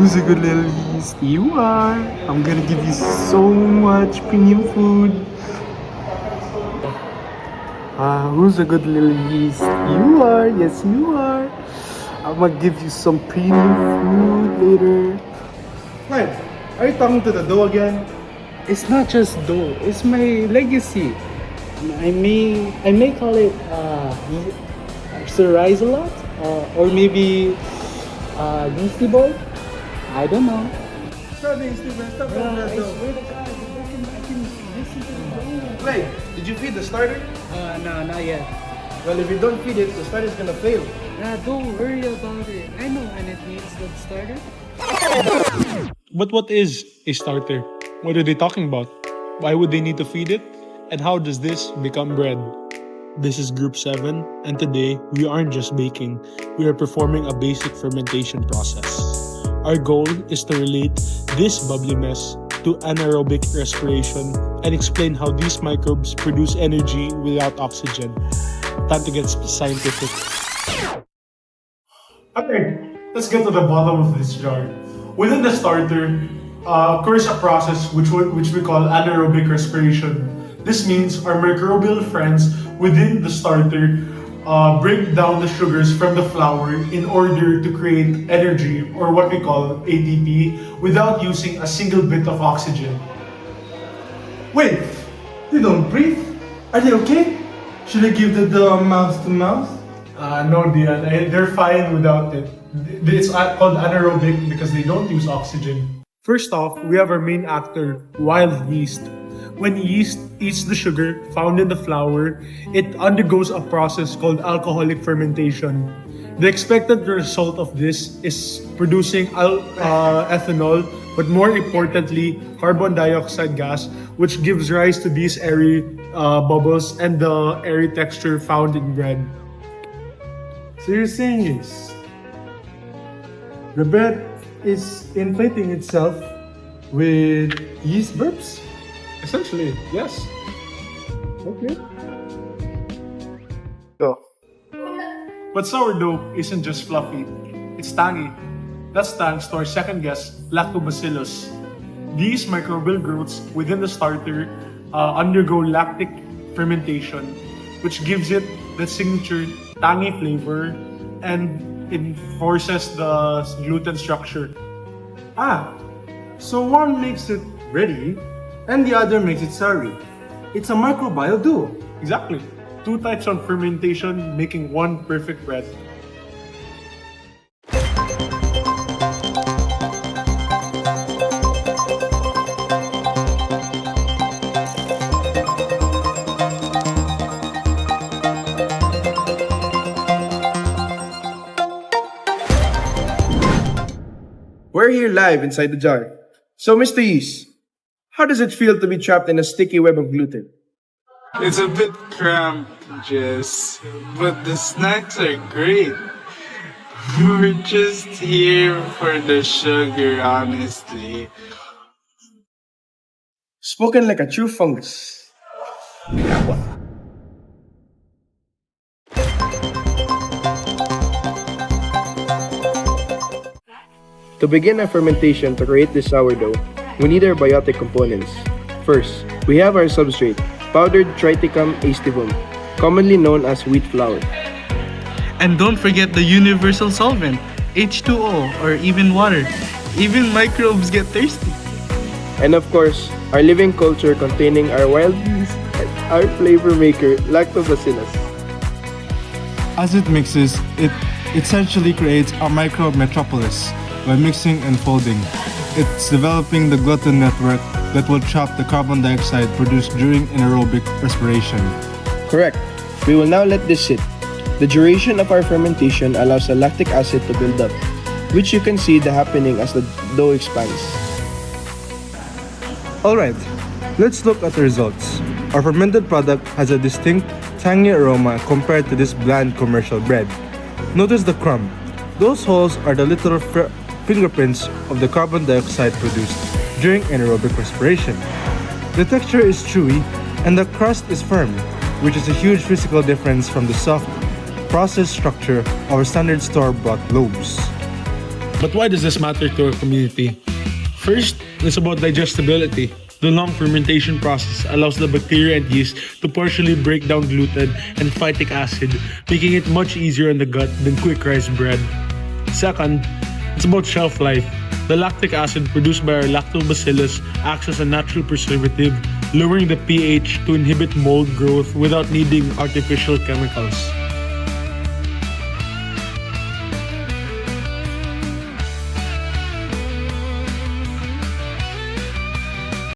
Who's a good little yeast? You are. I'm gonna give you so much premium food. Who's a good little yeast? You are. Yes, you are. I'm gonna give you some premium food later. Fred, are you talking to the dough again? It's not just dough. It's my legacy. I may call it Sir Rise a lot, or maybe Yeasty Boy. I don't know. Stop being stupid. Stop talking that I dough. swear to God, I can listen to the dough. Clay, did you feed the starter? No, not yet. Well, if you don't feed it, the starter's gonna fail. Don't worry about it. I know when it needs the starter. But what is a starter? What are they talking about? Why would they need to feed it? And how does this become bread? This is Group 7, and today we aren't just baking, we are performing a basic fermentation process. Our goal is to relate this bubbly mess to anaerobic respiration and explain how these microbes produce energy without oxygen. Time to get scientific. Okay, let's get to the bottom of this jar. Within the starter occurs a process which we call anaerobic respiration. This means our microbial friends within the starter break down the sugars from the flour in order to create energy, or what we call ATP, without using a single bit of oxygen. Wait, they don't breathe? Are they okay? Should I give the mouth to mouth? No, Dian, they're fine without it. It's called anaerobic because they don't use oxygen. First off, we have our main actor, wild yeast. When yeast eats the sugar found in the flour, it undergoes a process called alcoholic fermentation. The expected result of this is producing ethanol, but more importantly, carbon dioxide gas, which gives rise to these airy bubbles and the airy texture found in bread. So you're saying is the bread is inflating itself with yeast burps? Essentially, yes. Okay. Go. But sourdough isn't just fluffy, it's tangy. That's thanks to our second guest, lactobacillus. These microbial growths within the starter undergo lactic fermentation, which gives it the signature tangy flavor and enforces the gluten structure. So one makes it ready and the other makes it sorry. It's a microbial duo. Exactly. Two types of fermentation making one perfect bread. We're here live inside the jar. So, Mr. Yeast, how does it feel to be trapped in a sticky web of gluten? It's a bit cramped, Jess, but the snacks are great. We're just here for the sugar, honestly. Spoken like a true fungus. To begin our fermentation to create this sourdough, we need our biotic components. First, we have our substrate, powdered triticum aestivum, commonly known as wheat flour. And don't forget the universal solvent, H2O or even water. Even microbes get thirsty. And of course, our living culture containing our wild yeast and our flavor maker, lactobacillus. As it mixes, it essentially creates a microbe metropolis by mixing and folding. It's developing the gluten network that will trap the carbon dioxide produced during anaerobic respiration. Correct. We will now let this sit. The duration of our fermentation allows the lactic acid to build up, which you can see the happening as the dough expands. Alright, let's look at the results. Our fermented product has a distinct tangy aroma compared to this bland commercial bread. Notice the crumb. Those holes are the literal fingerprints of the carbon dioxide produced during anaerobic respiration. The texture is chewy and the crust is firm, which is a huge physical difference from the soft, processed structure of our standard store-bought loaves. But why does this matter to our community? First, it's about digestibility. The long fermentation process allows the bacteria and yeast to partially break down gluten and phytic acid, making it much easier on the gut than quick rice bread. Second, it's about shelf life. The lactic acid produced by our lactobacillus acts as a natural preservative, lowering the pH to inhibit mold growth without needing artificial chemicals.